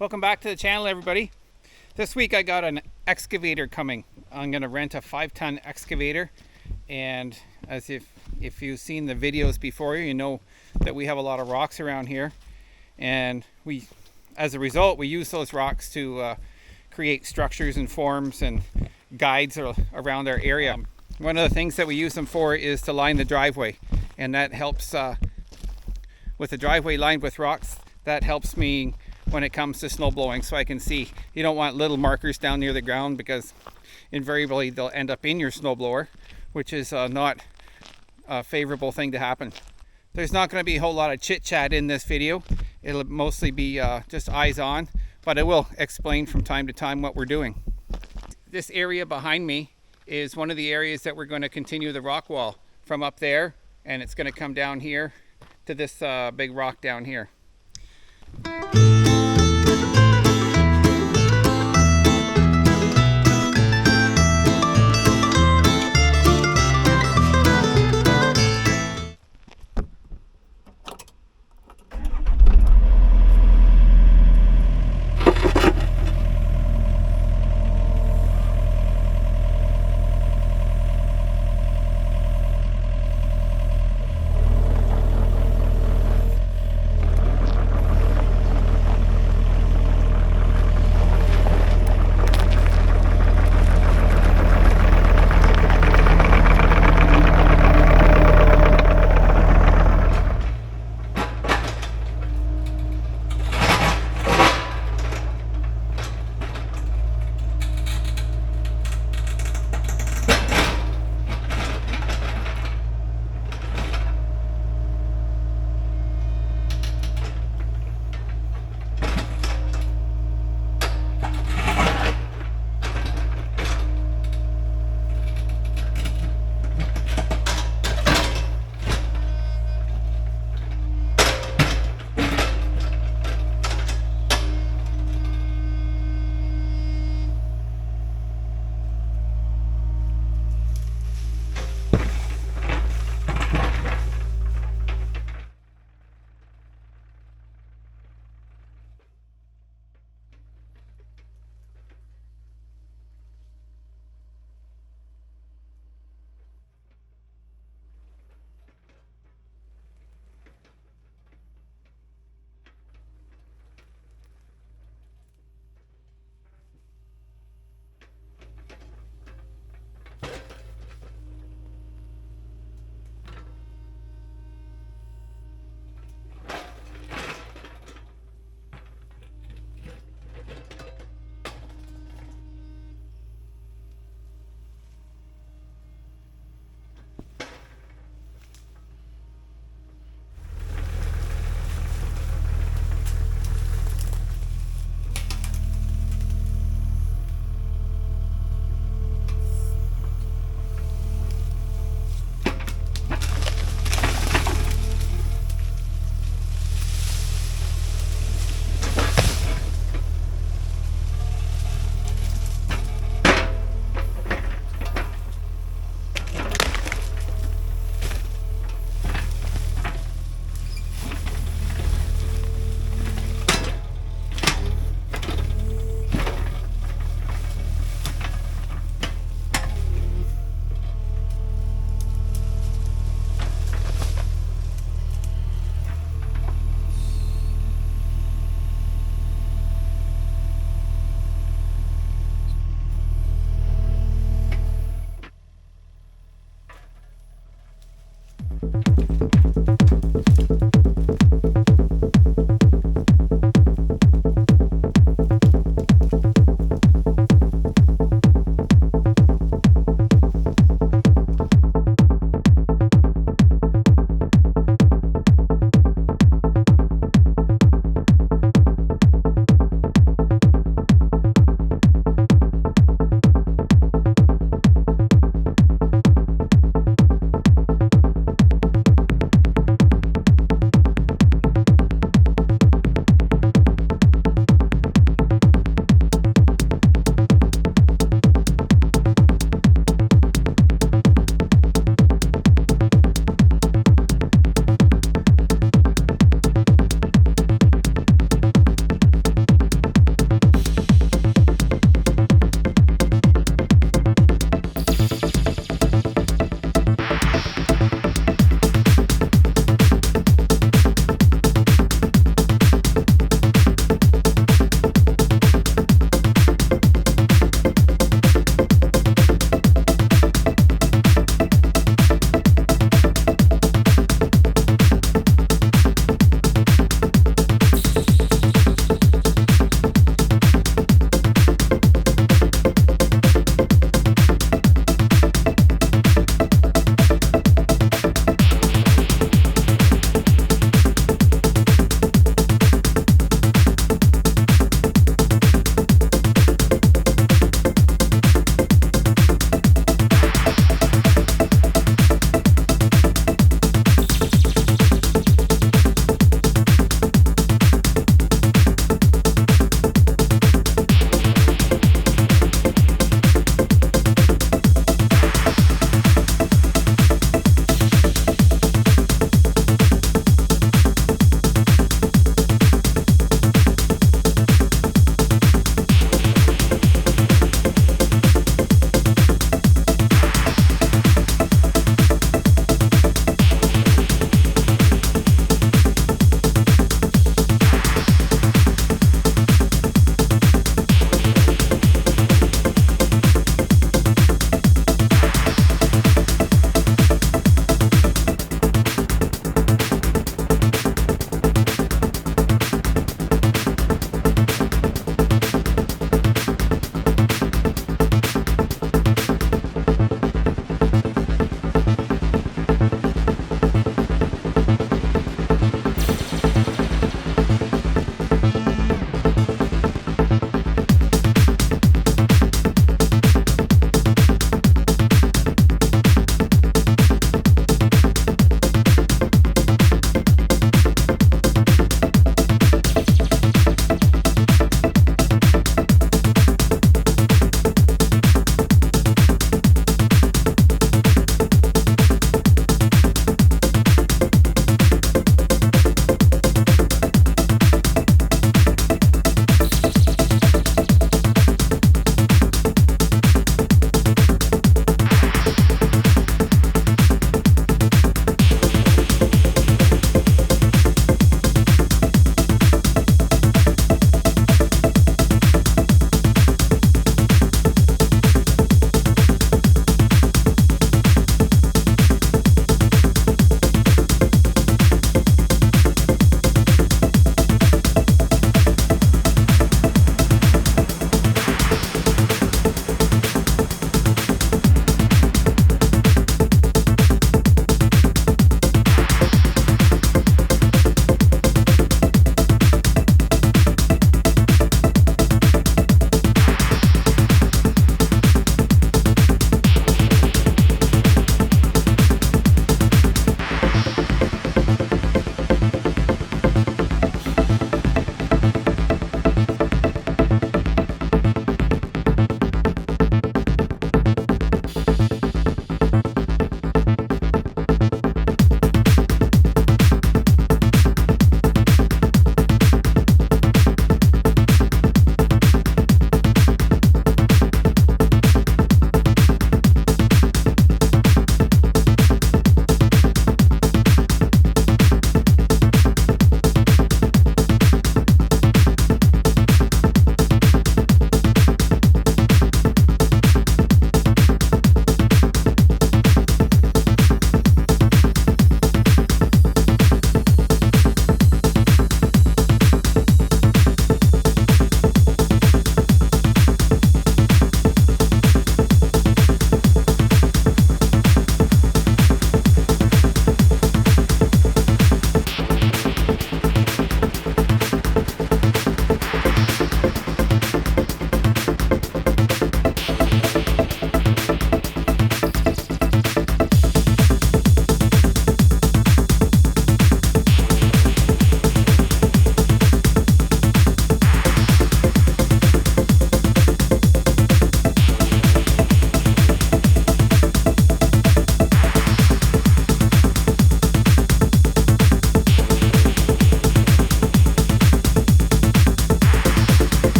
Welcome back to the channel, everybody. This week I got an excavator coming. I'm going to rent a 5-ton excavator, and as if you've seen the videos before, you know that we have a lot of rocks around here, and as a result we use those rocks to create structures and forms and guides around our area. One of the things that we use them for is to line the driveway, and that helps with the driveway lined with rocks. That helps me when it comes to snow blowing, so I can see. You don't want little markers down near the ground because invariably they'll end up in your snowblower, which is not a favorable thing to happen. There's not going to be a whole lot of chit chat in this video. It'll mostly be just eyes on, but I will explain from time to time what we're doing. This area behind me is one of the areas that we're going to continue the rock wall from up there, and it's going to come down here to this big rock down here.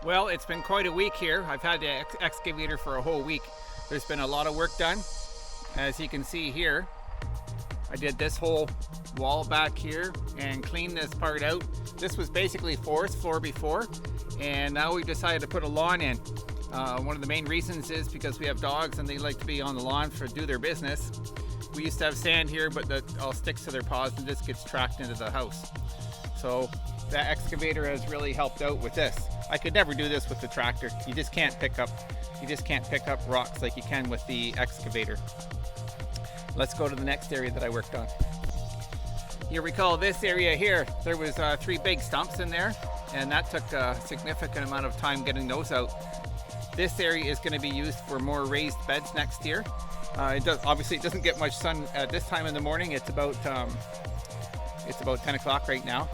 Well, it's been quite a week here. I've had the excavator for a whole week. There's been a lot of work done. As you can see here, I did this whole wall back here and cleaned this part out. This was basically forest floor before, and now we decided to put a lawn in. One of the main reasons is because we have dogs and they like to be on the lawn to do their business. We used to have sand here, but that all sticks to their paws and just gets tracked into the house. So that excavator has really helped out with this. I could never do this with the tractor. You just can't pick up rocks like you can with the excavator. Let's go to the next area that I worked on. You recall this area here, there was 3 big stumps in there, and that took a significant amount of time getting those out. This area is going to be used for more raised beds next year. Obviously it doesn't get much sun at this time in the morning. It's about 10 o'clock right now.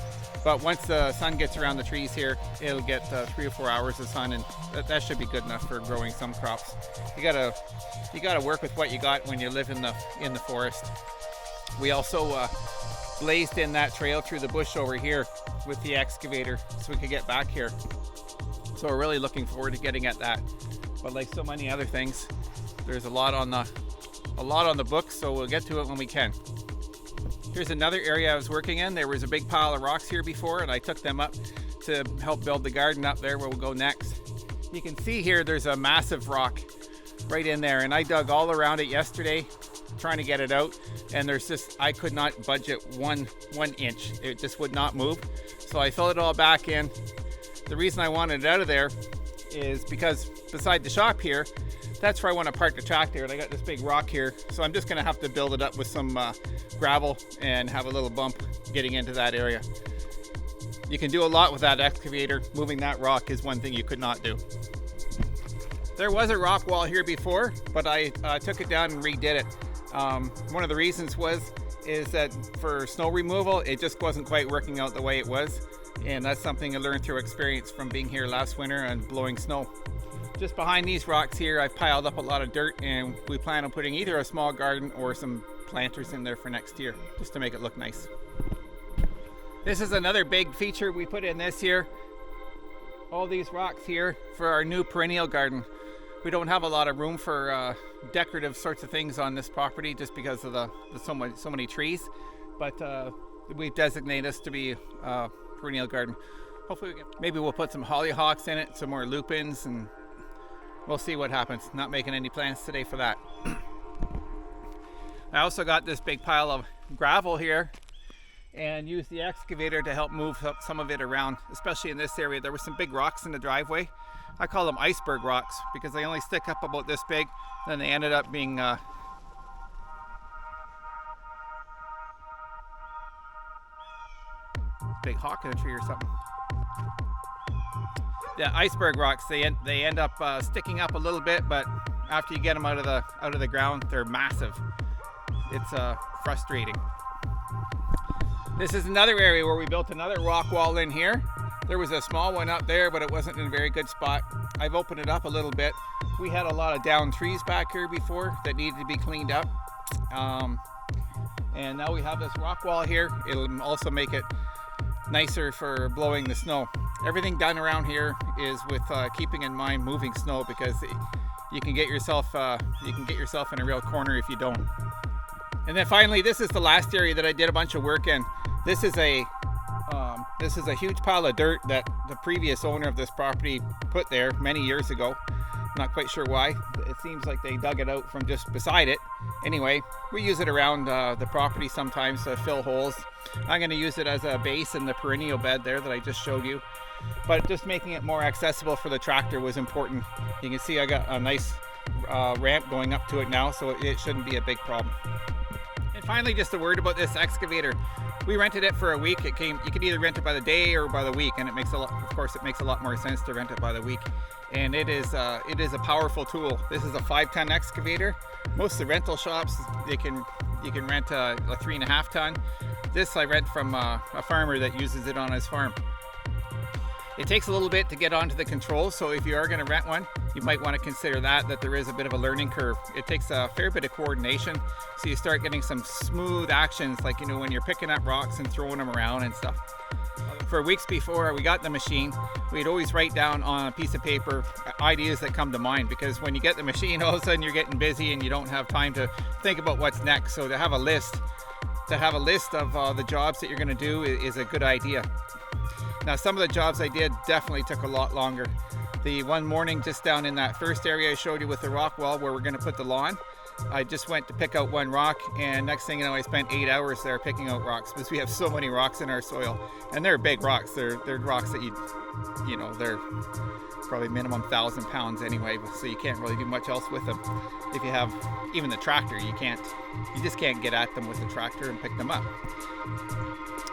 But once the sun gets around the trees here, it'll get 3 or 4 hours of sun, and that should be good enough for growing some crops. You gotta work with what you got when you live in the forest. We also blazed in that trail through the bush over here with the excavator so we could get back here. So we're really looking forward to getting at that. But like so many other things, there's a lot on the books, so we'll get to it when we can. Here's another area I was working in. There was a big pile of rocks here before, and I took them up to help build the garden up there where we'll go next. You can see here there's a massive rock right in there, and I dug all around it yesterday trying to get it out, and I could not budge it one inch. It just would not move. So I filled it all back in. The reason I wanted it out of there is because beside the shop here, that's where I want to park the tractor, and I got this big rock here, so I'm just going to have to build it up with some gravel and have a little bump getting into that area. You can do a lot with that excavator. Moving that rock is one thing you could not do. There was a rock wall here before, but I took it down and redid it. One of the reasons is that for snow removal, it just wasn't quite working out the way it was, and that's something I learned through experience from being here last winter and blowing snow. Just behind these rocks here, I've piled up a lot of dirt, and we plan on putting either a small garden or some planters in there for next year, just to make it look nice. This is another big feature we put in this year. All these rocks here for our new perennial garden. We don't have a lot of room for decorative sorts of things on this property just because of the so many trees, but we've designated this to be a perennial garden. Hopefully maybe we'll put some hollyhocks in it, some more lupins, and we'll see what happens. Not making any plans today for that. I also got this big pile of gravel here and used the excavator to help move some of it around, especially in this area. There were some big rocks in the driveway. I call them iceberg rocks because they only stick up about this big, then they ended up being big hawk in a tree or something. Yeah, iceberg rocks, they end up sticking up a little bit, but after you get them out of the ground, they're massive. It's frustrating. This is another area where we built another rock wall in here. There was a small one up there, but it wasn't in a very good spot. I've opened it up a little bit. We had a lot of downed trees back here before that needed to be cleaned up. And now we have this rock wall here. It'll also make it nicer for blowing the snow. Everything done around here is with keeping in mind moving snow, because you can get yourself in a real corner if you don't. And then finally, this is the last area that I did a bunch of work in. This is a huge pile of dirt that the previous owner of this property put there many years ago. I'm not quite sure why. It seems like they dug it out from just beside it. Anyway, we use it around the property sometimes to fill holes. I'm going to use it as a base in the perennial bed there that I just showed you. But just making it more accessible for the tractor was important. You can see I got a nice ramp going up to it now, so it shouldn't be a big problem. And finally, just a word about this excavator. We rented it for a week. You could either rent it by the day or by the week, and it makes a lot more sense to rent it by the week. And it is a powerful tool. This is a 5-ton excavator. Most of the rental shops, you can rent a 3.5 ton. This I rent from a farmer that uses it on his farm. It takes a little bit to get onto the controls, so if you are going to rent one, you might want to consider that there is a bit of a learning curve. It takes a fair bit of coordination, so you start getting some smooth actions, like when you're picking up rocks and throwing them around and stuff. for weeks before we got the machine, we'd always write down on a piece of paper ideas that come to mind, because when you get the machine, all of a sudden you're getting busy and you don't have time to think about what's next. So to have a list of the jobs that you're going to do is a good idea. Now, some of the jobs I did definitely took a lot longer. The one morning just down in that first area I showed you with the rock wall where we're going to put the lawn, I just went to pick out one rock, and next thing you know, I spent 8 hours there picking out rocks, because we have so many rocks in our soil, and they're big rocks. They're rocks that you know, they're probably minimum 1,000 pounds anyway, so you can't really do much else with them. If you have even the tractor, you just can't get at them with the tractor and pick them up.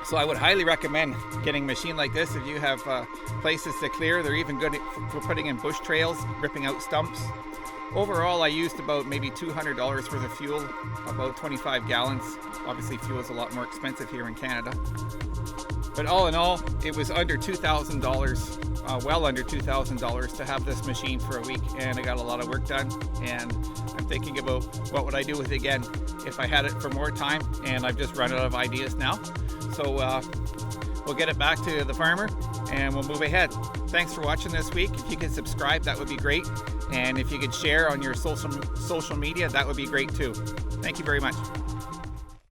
So I would highly recommend getting a machine like this if you have places to clear. They're even good for putting in bush trails, ripping out stumps. Overall, I used about maybe $200 worth of fuel, about 25 gallons. Obviously, fuel is a lot more expensive here in Canada. But all in all, it was under $2,000, well under $2,000 to have this machine for a week, and I got a lot of work done. And I'm thinking about what would I do with it again if I had it for more time, and I've just run out of ideas now. So we'll get it back to the farmer and we'll move ahead. Thanks for watching this week. If you could subscribe, that would be great. And if you could share on your social media, that would be great too. Thank you very much.